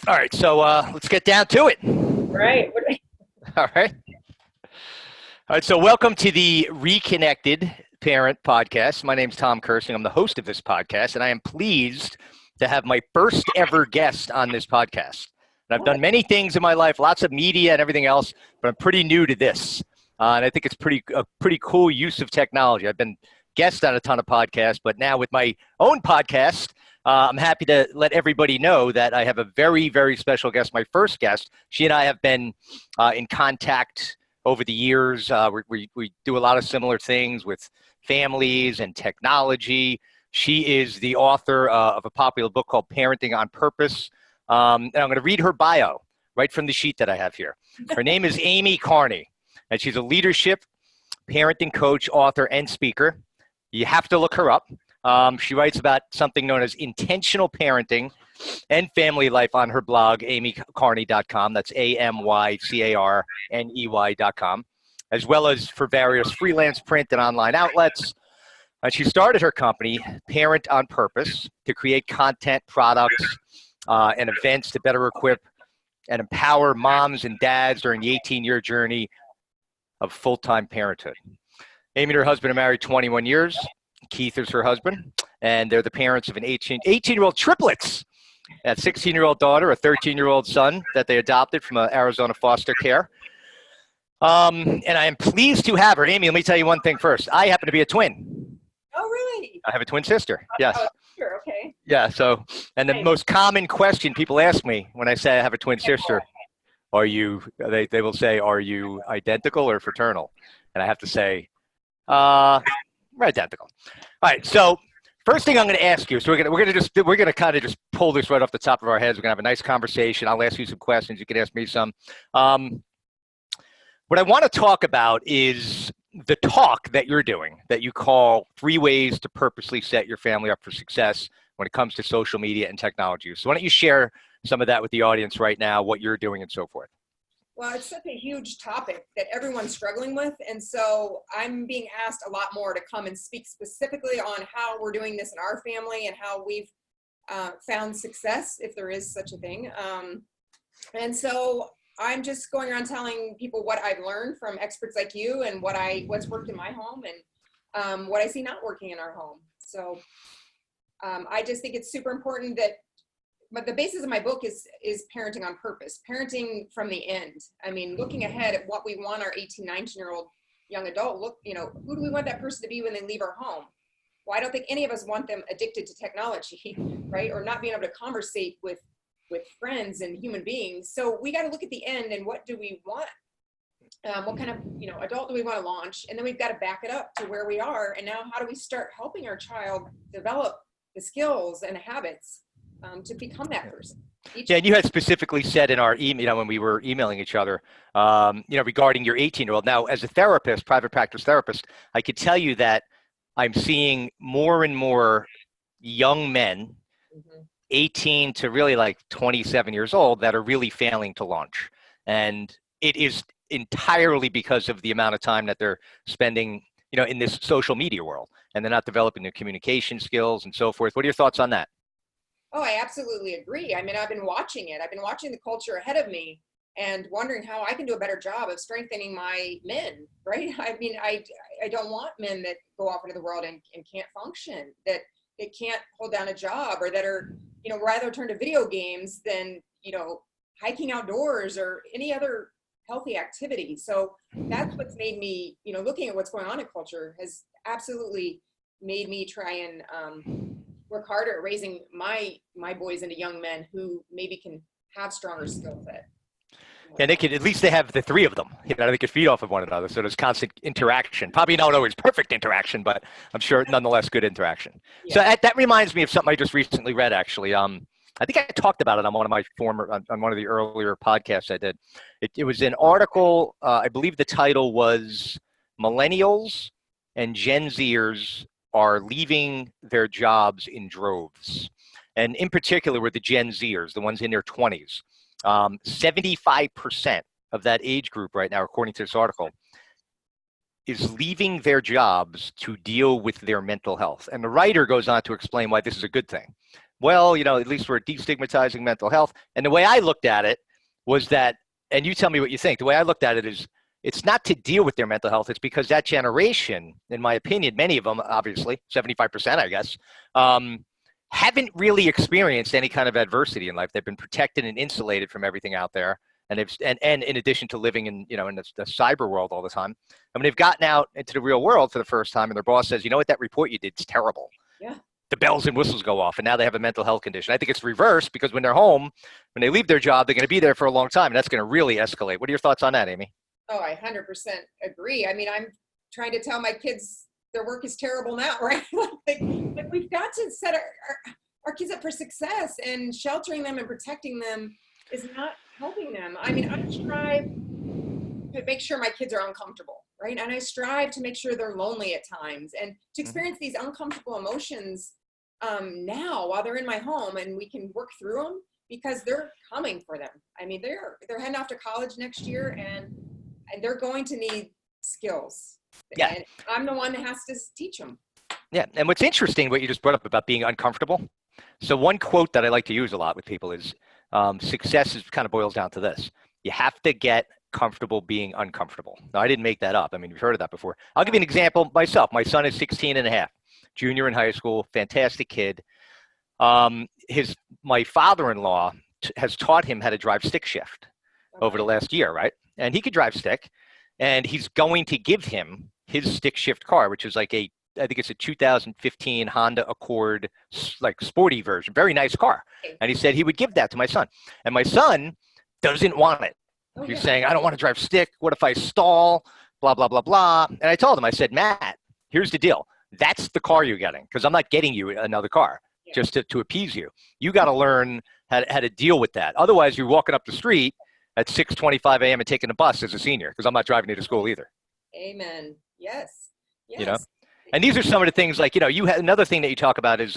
All right, so let's get down to it. Right. All right. All right, so welcome to the Reconnected Parent Podcast. My name's Tom Kersting. I'm the host of this podcast, and I am pleased to have my first ever guest on this podcast. And I've done many things in my life, lots of media and everything else, but I'm pretty new to this. And I think it's a pretty cool use of technology. I've been guest on a ton of podcasts, but now with my own podcast, I'm happy to let everybody know that I have a very, very special guest, my first guest. She and I have been in contact over the years. We do a lot of similar things with families and technology. She is the author of a popular book called Parenting on Purpose. And I'm going to read her bio right from the sheet that I have here. Her name is Amy Carney, and she's a leadership, parenting coach, author, and speaker. You have to look her up. She writes about something known as intentional parenting and family life on her blog, amycarney.com. That's AMYCARNEY.com, as well as for various freelance print and online outlets. She started her company, Parent on Purpose, to create content, products, and events to better equip and empower moms and dads during the 18-year journey of full-time parenthood. Amy and her husband are married 21 years. Keith is her husband, and they're the parents of an 18-year-old triplets, a 16-year-old daughter, a 13-year-old son that they adopted from Arizona foster care. And I am pleased to have her. Amy, let me tell you one thing first. I happen to be a twin. Oh, really? I have a twin sister. Yes. Oh, sure. Okay. Yeah. So, and the most common question people ask me when I say I have a twin sister, they will say, are you identical or fraternal? And I have to say, we're identical. All right. So first thing I'm going to ask you, so we're going to kind of just pull this right off the top of our heads. We're going to have a nice conversation. I'll ask you some questions. You can ask me some. What I want to talk about is the talk that you're doing that you call 3 ways to purposely set your family up for success when it comes to social media and technology. So why don't you share some of that with the audience right now, what you're doing and so forth. Well, it's such a huge topic that everyone's struggling with. And so I'm being asked a lot more to come and speak specifically on how we're doing this in our family and how we've found success, if there is such a thing. And so I'm just going around telling people what I've learned from experts like you and what's worked in my home and what I see not working in our home. So I just think it's super important but the basis of my book is parenting on purpose, parenting from the end. I mean, looking ahead at what we want our 18, 19-year-old young adult, who do we want that person to be when they leave our home? Well, I don't think any of us want them addicted to technology, right? Or not being able to conversate with friends and human beings. So we got to look at the end and what do we want? What kind of, adult do we want to launch? And then we've got to back it up to where we are. And now how do we start helping our child develop the skills and the habits to become that person? Yeah, and you had specifically said in our email, when we were emailing each other, regarding your 18-year-old. Now, as a therapist, private practice therapist, I could tell you that I'm seeing more and more young men, 18 to really like 27 years old, that are really failing to launch. And it is entirely because of the amount of time that they're spending, in this social media world, and they're not developing their communication skills and so forth. What are your thoughts on that? Oh, I absolutely agree. I mean, I've been watching it. I've been watching the culture ahead of me and wondering how I can do a better job of strengthening my men, right? I mean, I don't want men that go off into the world and can't function, that they can't hold down a job, or that are, rather turn to video games than, hiking outdoors or any other healthy activity. So that's what's made me, looking at what's going on in culture has absolutely made me try and work harder at raising my boys into young men who maybe can have stronger skill set. And at least they have the 3 of them. They could feed off of one another. So there's constant interaction. Probably not always perfect interaction, but I'm sure nonetheless good interaction. Yeah. So that reminds me of something I just recently read, actually. I think I talked about it on one of the earlier podcasts I did. It was an article. I believe the title was "Millennials and Gen Zers are leaving their jobs in droves," and in particular were the Gen Zers, the ones in their 20s. 75% of that age group right now, according to this article, is leaving their jobs to deal with their mental health. And the writer goes on to explain why this is a good thing. well, at least we're destigmatizing mental health. And the way I looked at it was that, and you tell me what you think, the way I looked at it is it's not to deal with their mental health. It's because that generation, in my opinion, many of them, obviously, 75%, I guess, haven't really experienced any kind of adversity in life. They've been protected and insulated from everything out there. And in addition to living in the cyber world all the time, I mean, they've gotten out into the real world for the first time, and their boss says, you know what, that report you did is terrible. Yeah. The bells and whistles go off, and now they have a mental health condition. I think it's reversed because when they're home, when they leave their job, they're going to be there for a long time, and that's going to really escalate. What are your thoughts on that, Amy? Oh, I 100% agree. I mean, I'm trying to tell my kids their work is terrible now, right? like we've got to set our kids up for success, and sheltering them and protecting them is not helping them. I mean, I strive to make sure my kids are uncomfortable, right? And I strive to make sure they're lonely at times, and to experience these uncomfortable emotions now while they're in my home, and we can work through them because they're coming for them. I mean, they're heading off to college next year, and they're going to need skills. Yeah. And I'm the one that has to teach them. Yeah. And what's interesting, what you just brought up about being uncomfortable. So one quote that I like to use a lot with people is success kind of boils down to this. You have to get comfortable being uncomfortable. Now, I didn't make that up. I mean, you've heard of that before. I'll give you an example myself. My son is 16 and a half, junior in high school, fantastic kid. My father-in-law has taught him how to drive stick shift over the last year, right? And he could drive stick, and he's going to give him his stick shift car, which is like I think it's a 2015 Honda Accord, like sporty version, very nice car. And he said he would give that to my son. And my son doesn't want it. He's saying, I don't want to drive stick. What if I stall? Blah, blah, blah, blah. And I told him, I said, Matt, here's the deal. That's the car you're getting, because I'm not getting you another car just to appease you. You got to learn how to deal with that. Otherwise, you're walking up the street at 6:25 a.m. and taking a bus as a senior, because I'm not driving you to school either. Amen. Yes. And these are some of the things like, you have another thing that you talk about is,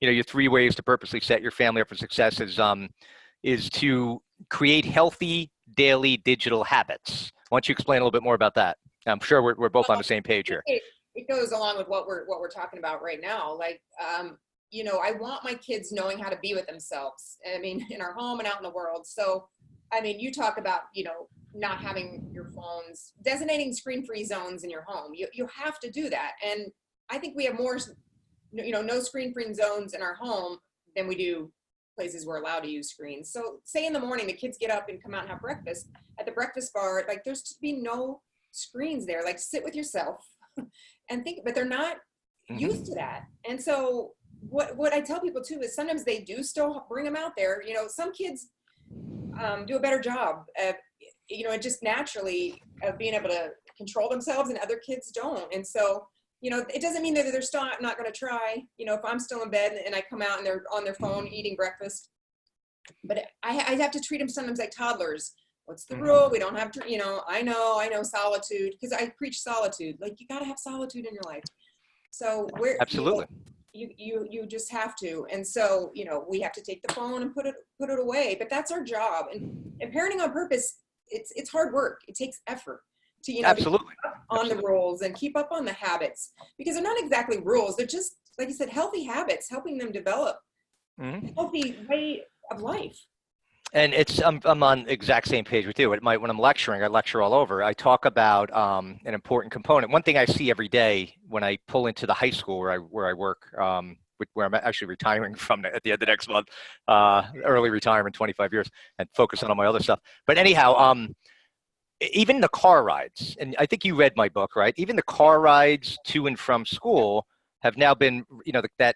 your 3 ways to purposely set your family up for success is to create healthy daily digital habits. Why don't you explain a little bit more about that? I'm sure we're both on the same page here. It goes along with what we're talking about right now. Like, I want my kids knowing how to be with themselves. I mean, in our home and out in the world. So, I mean, you talk about, not having your phones, designating screen-free zones in your home. You have to do that. And I think we have more, no screen-free zones in our home than we do places we're allowed to use screens. So say in the morning, the kids get up and come out and have breakfast at the breakfast bar, like there's to be no screens there, like sit with yourself and think, but they're not used to that. And so what I tell people too, is sometimes they do still bring them out there. Some kids do a better job at, just naturally of being able to control themselves, and other kids don't. And so, it doesn't mean that they're still not going to try, if I'm still in bed and I come out and they're on their phone eating breakfast, but I have to treat them sometimes like toddlers. What's the rule? We don't have to, I know solitude, because I preach solitude. Like, you got to have solitude in your life. So Absolutely. You just have to. And so, we have to take the phone and put it away, but that's our job. And parenting on purpose, it's hard work. It takes effort to, Absolutely. To keep up on the rules and keep up on the habits, because they're not exactly rules. They're just, like you said, healthy habits, helping them develop a healthy way of life. And I'm on the exact same page with you. When I'm lecturing, I lecture all over. I talk about an important component. One thing I see every day when I pull into the high school where I work, where I'm actually retiring from at the end of next month, early retirement, 25 years, and focus on all my other stuff. But anyhow, even the car rides, and I think you read my book, right? Even the car rides to and from school have now been, that,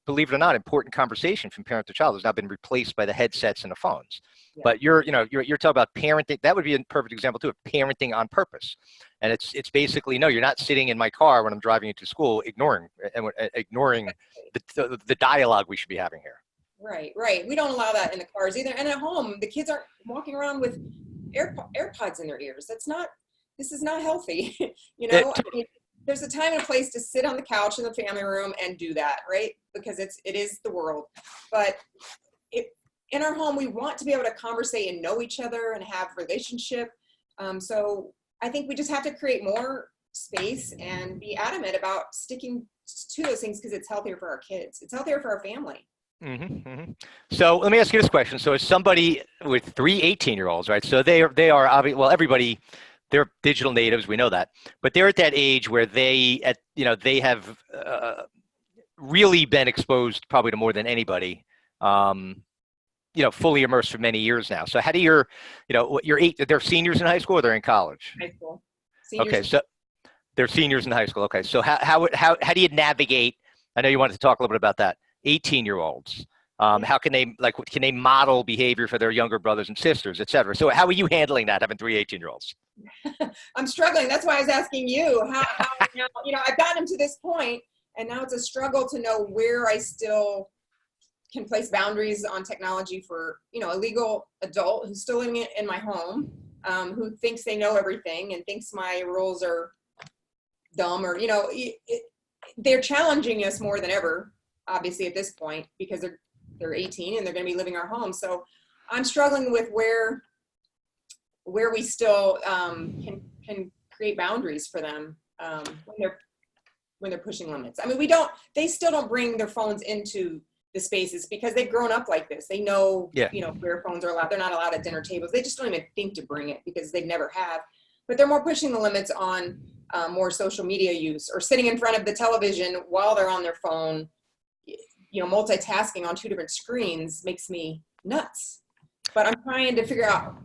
believe it or not, important conversation from parent to child has now been replaced by the headsets and the phones. Yeah. But you're talking about parenting. That would be a perfect example too of parenting on purpose. And it's basically, no, you're not sitting in my car when I'm driving you to school, ignoring the dialogue we should be having here. Right. We don't allow that in the cars either. And at home, the kids aren't walking around with AirPods in their ears. This is not healthy. There's a time and a place to sit on the couch in the family room and do that, right? Because it is the world. But in our home, we want to be able to conversate and know each other and have relationship. So I think we just have to create more space and be adamant about sticking to those things, because it's healthier for our kids. It's healthier for our family. So let me ask you this question. So as somebody with three 18-year-olds, right? So they are obvious. Well, everybody, they're digital natives. We know that, but they're at that age where they have really been exposed probably to more than anybody. Um, fully immersed for many years now. So how do your eight? They're seniors in high school or they're in college? High school. Seniors. Okay, so they're seniors in high school. Okay, so how do you navigate? I know you wanted to talk a little bit about that. 18-year-olds. How can can they model behavior for their younger brothers and sisters, et cetera? So how are you handling that, having three 18-year-olds? I'm struggling. That's why I was asking you how now, I've gotten them to this point, and now it's a struggle to know where I still can place boundaries on technology for, a legal adult who's still living in my home, who thinks they know everything and thinks my rules are dumb, or, they're challenging us more than ever, obviously at this point, because they're 18 and they're going to be living our home. So I'm struggling with where we still can create boundaries for them when they're pushing limits. I mean, they still don't bring their phones into the spaces because they've grown up like this. They know, where phones are allowed. They're not allowed at dinner tables. They just don't even think to bring it because they never have. But they're more pushing the limits on more social media use, or sitting in front of the television while they're on their phone. Multitasking on two different screens makes me nuts. But I'm trying to figure out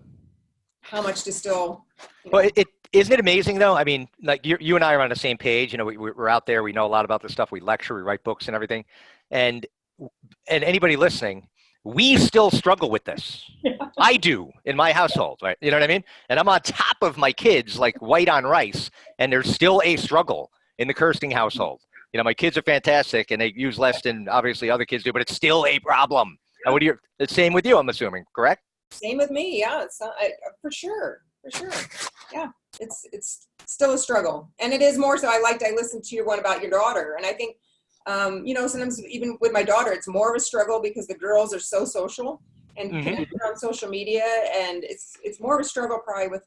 how much to still. Well, isn't it amazing though? I mean, like you and I are on the same page. We're out there. We know a lot about this stuff. We lecture, we write books and everything. And anybody listening, we still struggle with this. Yeah. I do in my household, right? You know what I mean? And I'm on top of my kids like white on rice, and there's still a struggle in the Kersting household. My kids are fantastic and they use less than obviously other kids do, but it's still a problem. Yeah. The same with you, I'm assuming, correct? Same with me. Yeah, it's for sure. Yeah, it's still a struggle, and it is more so. I listened to your one about your daughter, and I think, sometimes even with my daughter, it's more of a struggle because the girls are so social and connected on social media, and it's more of a struggle probably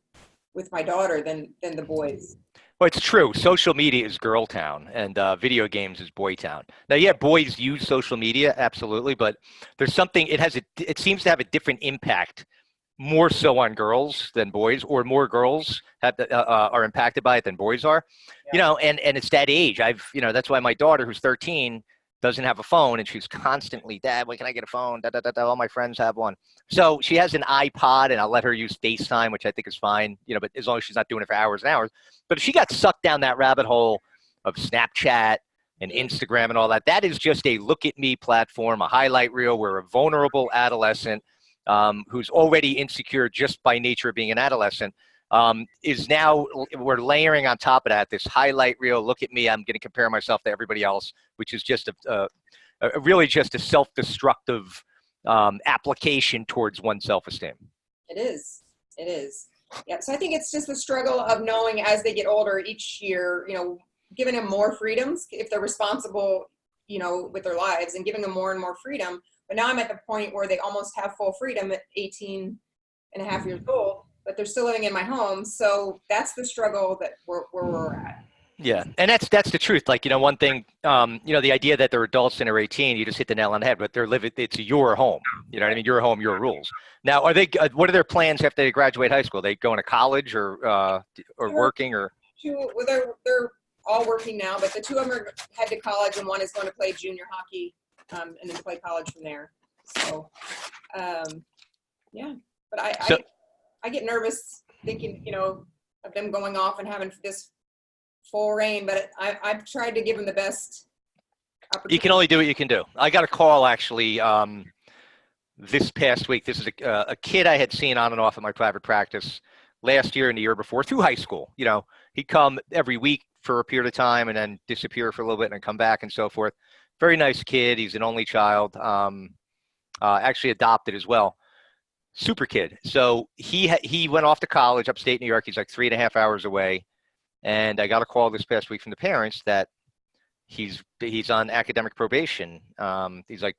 with my daughter than the boys. Well, it's true. Social media is girl town, and video games is boy town. Now, yeah, boys use social media, absolutely, but there's something. It seems to have a different impact, more so on girls than boys, or more girls are impacted by it than boys are. Yeah. And it's that age. That's why my daughter, who's 13, doesn't have a phone, and she's constantly, Dad, when can I get a phone? Da, da, da, da. All my friends have one. So she has an iPod, and I'll let her use FaceTime, which I think is fine, but as long as she's not doing it for hours and hours. But if she got sucked down that rabbit hole of Snapchat and Instagram and all that, that is just a look at me platform, a highlight reel where a vulnerable adolescent who's already insecure just by nature of being an adolescent is now, we're layering on top of that this highlight reel, look at me, I'm going to compare myself to everybody else, which is just really just a self-destructive application towards one's self-esteem. It is. Yeah, so I think it's just the struggle of knowing as they get older each year, giving them more freedoms if they're responsible, with their lives, and giving them more and more freedom. But now I'm at the point where they almost have full freedom at 18 and a half years old, but they're still living in my home. So that's the struggle that where we're at. Yeah, and that's the truth. Like, one thing, the idea that they're adults and they're 18, you just hit the nail on the head, but it's your home. You know what I mean? Your home, your rules. Now, what are their plans after they graduate high school? Are they going to college or working or? Well, they're all working now, but the two of them are head to college, and one is going to play junior hockey and then play college from there. So, yeah, but I get nervous thinking, of them going off and having this full reign, but I've tried to give them the best opportunity. You can only do what you can do. I got a call actually this past week. This is a kid I had seen on and off at my private practice last year and the year before through high school. He'd come every week for a period of time and then disappear for a little bit and then come back and so forth. Very nice kid. He's an only child, actually adopted as well. Super kid. So he went off to college upstate New York. He's like 3.5 hours away. And I got a call this past week from the parents that he's on academic probation. He's like,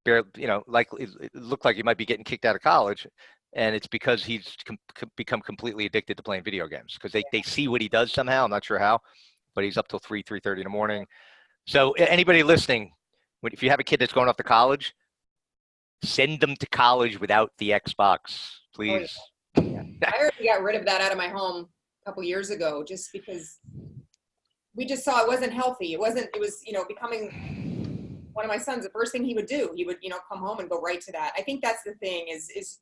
barely, it looked like he might be getting kicked out of college. And it's because he's become completely addicted to playing video games because they see what he does somehow. I'm not sure how, but he's up till 3:30 in the morning. So anybody listening, if you have a kid that's going off to college, Send them to college without the Xbox, Oh, please. yeah. I already got rid of that out of my home a couple years ago, just because we just saw it wasn't healthy. It was, becoming one of my sons. The first thing he would do, he would, come home and go right to that. I think that's the thing is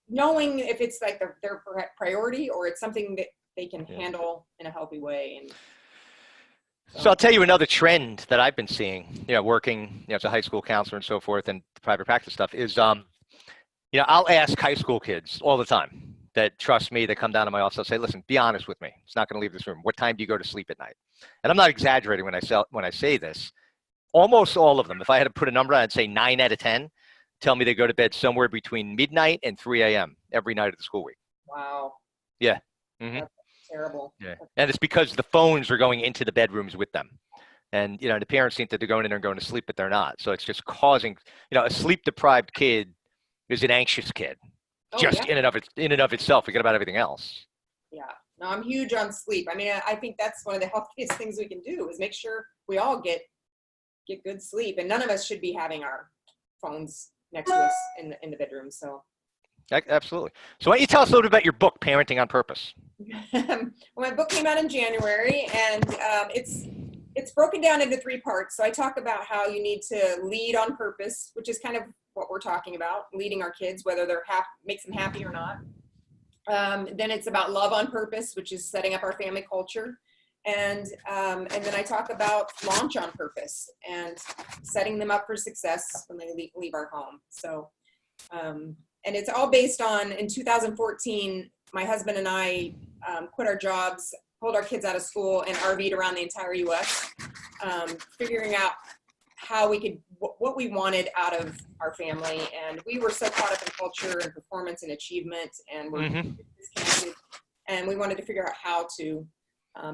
knowing if it's like their priority or it's something that they can handle in a healthy way. And so I'll tell you another trend that I've been seeing, working, as a high school counselor and so forth, and private practice stuff is, I'll ask high school kids all the time that trust me, that come down to my office. I'll say, listen, be honest with me. It's not going to leave this room. What time do you go to sleep at night? And I'm not exaggerating when I say this. Almost all of them, if I had to put a number, I'd say 9 out of 10 tell me they go to bed somewhere between midnight and 3 a.m. every night of the school week. Wow. Yeah. Mm-hmm. That's terrible. Yeah. And it's because the phones are going into the bedrooms with them. And, the parents think that they're going in there and going to sleep, but they're not. So it's just causing, a sleep-deprived kid is an anxious kid. In and of itself. Forget about everything else. Yeah. No, I'm huge on sleep. I mean, I think that's one of the healthiest things we can do is make sure we all get good sleep. And none of us should be having our phones next to us in the bedroom. So absolutely. So why don't you tell us a little bit about your book, Parenting on Purpose? Well, my book came out in January, and it's broken down into 3 parts. So I talk about how you need to lead on purpose, which is kind of what we're talking about, leading our kids, whether they're makes them happy or not. Then it's about love on purpose, which is setting up our family culture. And then I talk about launch on purpose and setting them up for success when they leave our home. So, and it's all based on, in 2014, my husband and I quit our jobs, pulled our kids out of school, and RV'd around the entire U.S., figuring out how we could, what we wanted out of our family. And we were so caught up in culture and performance and achievement, and we're disconnected. And we wanted to figure out how to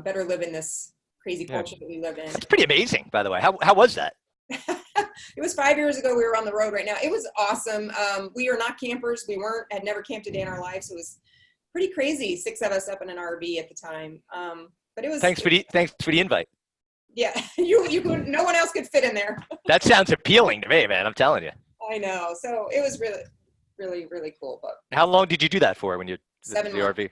better live in this crazy culture that we live in. It's pretty amazing, by the way. How was that? It was 5 years ago. We were on the road right now. It was awesome. We are not campers. Had never camped a day in our lives. So it was pretty crazy. 6 of us up in an RV at the time. But it was. Thanks for the invite. Yeah, you could, no one else could fit in there. That sounds appealing to me, man. I'm telling you. I know. So it was really, really, really cool. But how long did you do that for when you 7 the months. RV?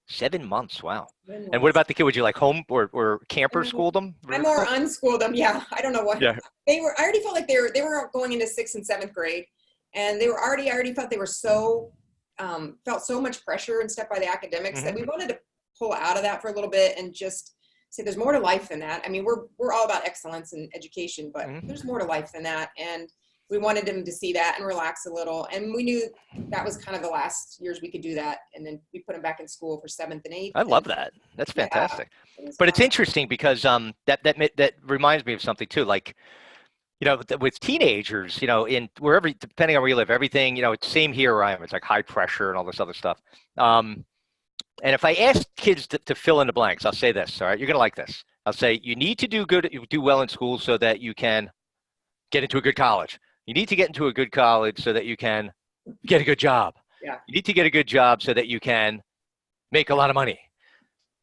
7 months. Wow. 7 months. And what about the kid? Would you like home or camper school them? I more unschooled them. Yeah. I don't know what I already felt like they were going into 6th and 7th grade, and I already felt they were felt so much pressure and stuff by the academics that we wanted to pull out of that for a little bit and just say there's more to life than that. I mean, we're all about excellence in education, but there's more to life than that. And we wanted them to see that and relax a little. And we knew that was kind of the last years we could do that. And then we put them back in school for 7th and 8th. I love that. That's fantastic. Yeah, but it's interesting because that reminds me of something too. Like, with teenagers, in wherever, depending on where you live, everything, it's same here where I am. It's like high pressure and all this other stuff. And if I ask kids to fill in the blanks, I'll say this, all right? You're going to like this. I'll say, you need to do well in school so that you can get into a good college. You need to get into a good college so that you can get a good job. Yeah. You need to get a good job so that you can make a lot of money.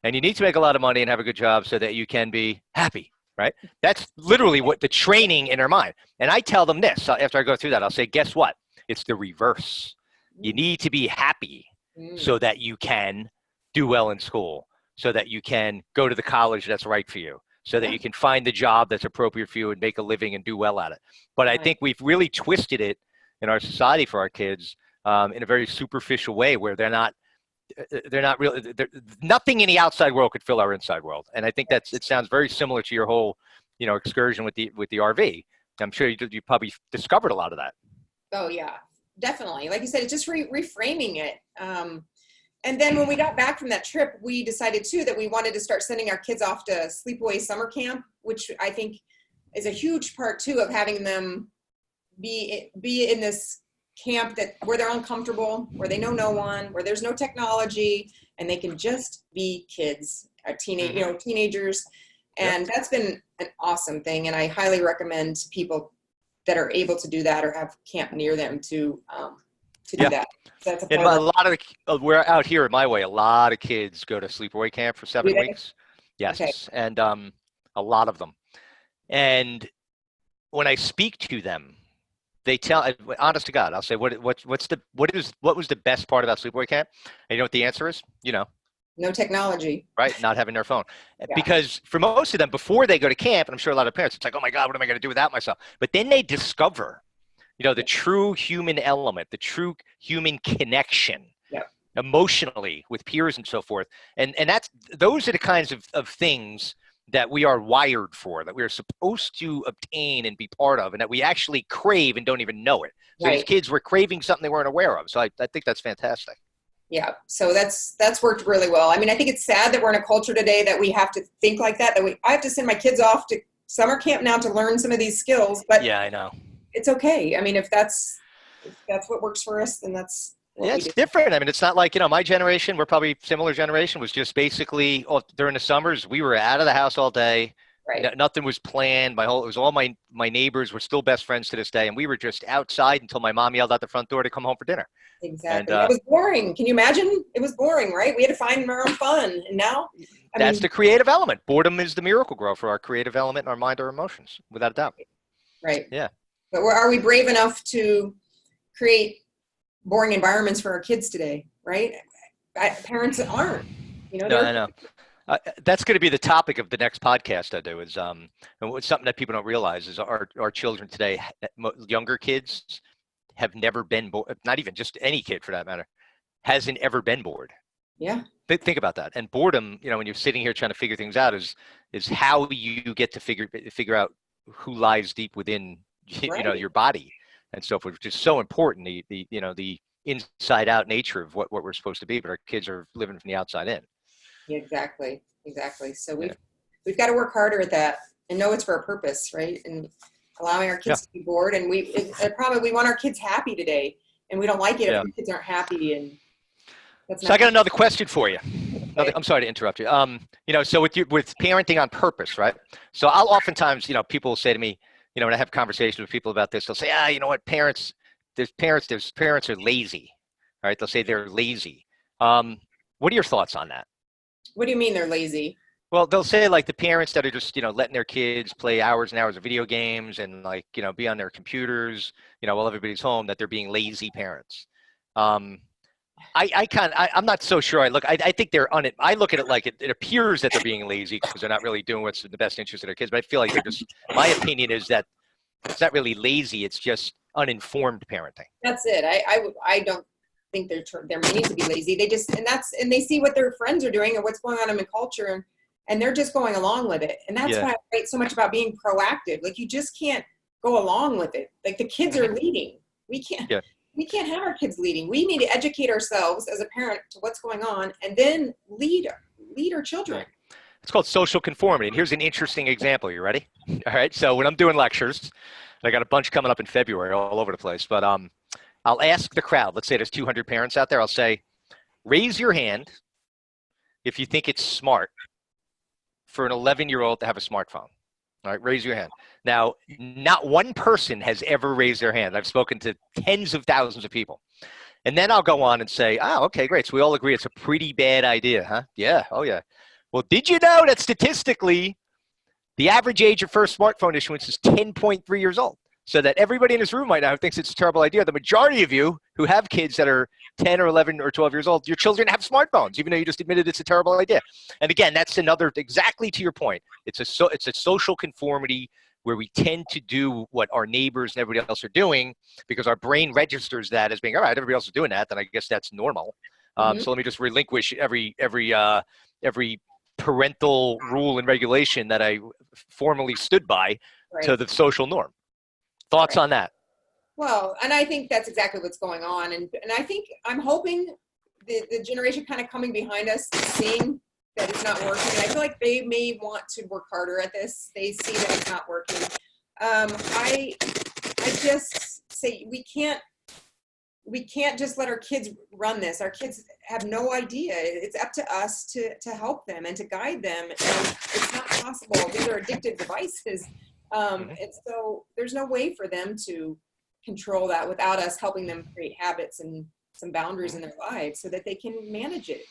And you need to make a lot of money and have a good job so that you can be happy, right? That's literally what the training in their mind. And I tell them this, after I go through that, I'll say, guess what? It's the reverse. You need to be happy so that you can do well in school, so that you can go to the college that's right for you, so that you can find the job that's appropriate for you and make a living and do well at it. But I think we've really twisted it in our society for our kids in a very superficial way, where they're not really, nothing in the outside world could fill our inside world. And I think it sounds very similar to your whole, excursion with the RV. I'm sure you probably discovered a lot of that. Oh yeah, definitely. Like you said, it's just reframing it. And then when we got back from that trip, we decided too that we wanted to start sending our kids off to sleepaway summer camp, which I think is a huge part too of having them be in this camp where they're uncomfortable, where they know no one, where there's no technology, and they can just be kids, teenagers. And that's been an awesome thing. And I highly recommend people that are able to do that or have camp near them to do that. So that's a lot of we're out here in my way. A lot of kids go to sleepaway camp for 7 weeks. Yes, okay. And a lot of them. And when I speak to them, they tell, honest to God, I'll say, what was the best part about sleepaway camp? And you know what the answer is? You know, No technology. right? Not having their phone. Yeah. Because for most of them, before they go to camp, and I'm sure a lot of parents, it's like, oh my God, what am I going to do without myself? But then they discover, you know, the true human element, the true human connection, Yeah. emotionally with peers and so forth. And those are the kinds of things that we are wired for, that we are supposed to obtain and be part of, and that we actually crave and don't even know it. So these kids were craving something they weren't aware of. So I think that's fantastic. Yeah. So that's worked really well. I mean, I think it's sad that we're in a culture today that we have to think like that, I have to send my kids off to summer camp now to learn some of these skills, but yeah, I know. It's okay. I mean, if that's what works for us, then that's what yeah, we it's do. different. I mean, it's not like, you know, my generation, we're probably similar generation, was just basically during the summers, we were out of the house all day. Right. Nothing was planned. It was all my neighbors were still best friends to this day. And we were just outside until my mom yelled out the front door to come home for dinner. Exactly. And, it was boring. Can you imagine? It was boring, right? We had to find our own fun. And now, that's the creative element. Boredom is the miracle grow for our creative element, our mind, our emotions, without a doubt. Right. Yeah. But are we brave enough to create boring environments for our kids today? Right. Parents aren't. You know. No, I know. That's going to be the topic of the next podcast I do. Is and what's something that people don't realize is our children today, younger kids, have never been bored. Not even just any kid for that matter, hasn't ever been bored. Yeah. Think about that. And boredom, you know, when you're sitting here trying to figure things out, is how you get to figure out who lies deep within you know, your body and so forth, which is so important. The you know, the inside out nature of what we're supposed to be, but our kids are living from the outside in. Exactly. So we've got to work harder at that and know it's for a purpose, right? And allowing our kids to be bored. And we want our kids happy today, and we don't like it if the kids aren't happy. And that's so I got another question for you. Okay. I'm sorry to interrupt you. You know, so with parenting on purpose, right? So I'll oftentimes, you know, people will say to me, you know, when I have conversations with people about this, they'll say, you know what, parents are lazy, right? They'll say they're lazy. What are your thoughts on that? What do you mean they're lazy? Well, they'll say like the parents that are just, you know, letting their kids play hours and hours of video games and like, you know, be on their computers, you know, while everybody's home, that they're being lazy parents. I'm not so sure. I think I look at it like it appears that they're being lazy because they're not really doing what's in the best interest of their kids. But I feel like my opinion is that it's not really lazy. It's just uninformed parenting. That's it. I don't think they're meaning to be lazy. They just, and they see what their friends are doing and what's going on in the culture, and they're just going along with it. And that's why I write so much about being proactive. Like, you just can't go along with it. Like, the kids are leading. We can't have our kids leading. We need to educate ourselves as a parent to what's going on, and then lead our children. It's called social conformity. And here's an interesting example. You ready? All right. So when I'm doing lectures, and I got a bunch coming up in February all over the place, but I'll ask the crowd, let's say there's 200 parents out there. I'll say, raise your hand if you think it's smart for an 11-year-old to have a smartphone. All right, raise your hand. Now, not one person has ever raised their hand. I've spoken to tens of thousands of people. And then I'll go on and say, okay, great. So we all agree it's a pretty bad idea, huh? Yeah, oh yeah. Well, did you know that statistically, the average age of first smartphone issuance is 10.3 years old? So that everybody in this room right now thinks it's a terrible idea. The majority of you who have kids that are 10 or 11 or 12 years old, your children have smartphones, even though you just admitted it's a terrible idea. And again, that's another, exactly to your point. It's a social conformity where we tend to do what our neighbors and everybody else are doing because our brain registers that as being, all right, everybody else is doing that, then I guess that's normal. So let me just relinquish every parental rule and regulation that I formally stood by to the social norm. Thoughts on that? Well, and I think that's exactly what's going on. And I think, I'm hoping the generation kind of coming behind us, seeing that it's not working. And I feel like they may want to work harder at this. They see that it's not working. I just say we can't just let our kids run this. Our kids have no idea. It's up to us to help them and to guide them. And it's not possible. These are addictive devices. And so there's no way for them to control that without us helping them create habits and some boundaries in their lives so that they can manage it.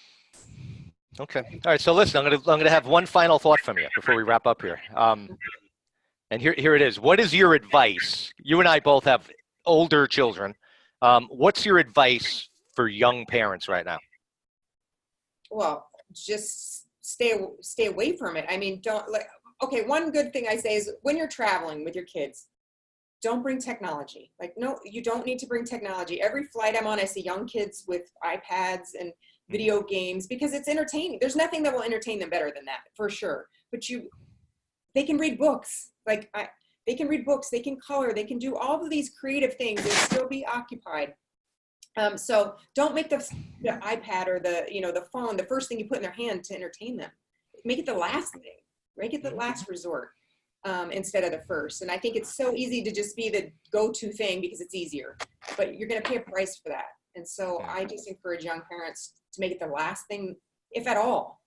Okay. All right. So listen, I'm gonna have one final thought from you before we wrap up here. And here it is. What is your advice? You and I both have older children. What's your advice for young parents right now? Well, just stay away from it. I mean, okay, one good thing I say is when you're traveling with your kids, don't bring technology. Like, no, you don't need to bring technology. Every flight I'm on, I see young kids with iPads and video games because it's entertaining. There's nothing that will entertain them better than that, for sure. But they can read books. They can read books, they can color, they can do all of these creative things and still be occupied. So don't make the iPad or the phone the first thing you put in their hand to entertain them. Make it the last thing. Make it the last resort instead of the first. And I think it's so easy to just be the go-to thing because it's easier. But you're going to pay a price for that. And so I just encourage young parents to make it the last thing, if at all.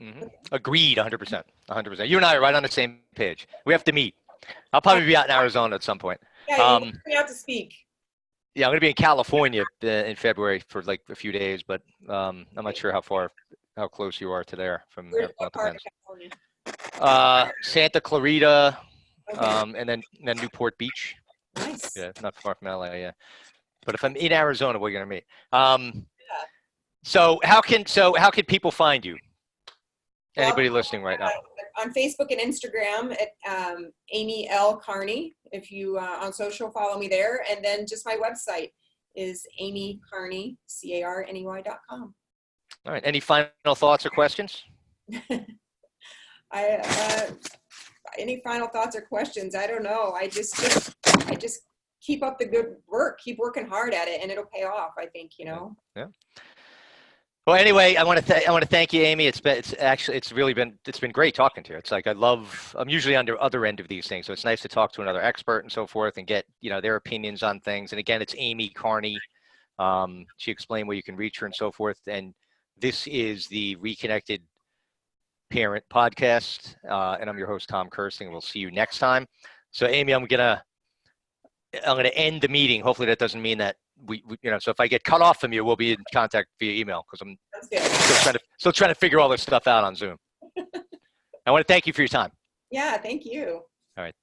Mm-hmm. Agreed, 100%. 100%. You and I are right on the same page. We have to meet. I'll probably be out in Arizona at some point. Yeah, you have to speak. Yeah, I'm going to be in California in February for like a few days, but I'm not sure how close you are to there from What part of California? Santa Clarita, Okay. and then Newport Beach. Nice. Yeah, not far from LA. Yeah, but if I'm in Arizona, we're going to meet. Yeah. So how can people find you? Well, Anybody listening right now? On Facebook and Instagram at Amy L. Carney. If you on social, follow me there. And then just my website is amycarney, carney.com. All right. Any final thoughts or questions? Any final thoughts or questions? I don't know. I just keep up the good work. Keep working hard at it, and it'll pay off. I think, Yeah. Well, anyway, I want to thank you, Amy. It's been great talking to you. It's like I'm usually on the other end of these things, so it's nice to talk to another expert and so forth and get their opinions on things. And again, it's Amy Carney. She explained where you can reach her and so forth. And this is the Reconnected Parent Podcast, and I'm your host, Tom Kersting. We'll see you next time. So, Amy, I'm gonna end the meeting. Hopefully, that doesn't mean that so if I get cut off from you, we'll be in contact via email because I'm still trying to figure all this stuff out on Zoom. I want to thank you for your time. Yeah, thank you. All right.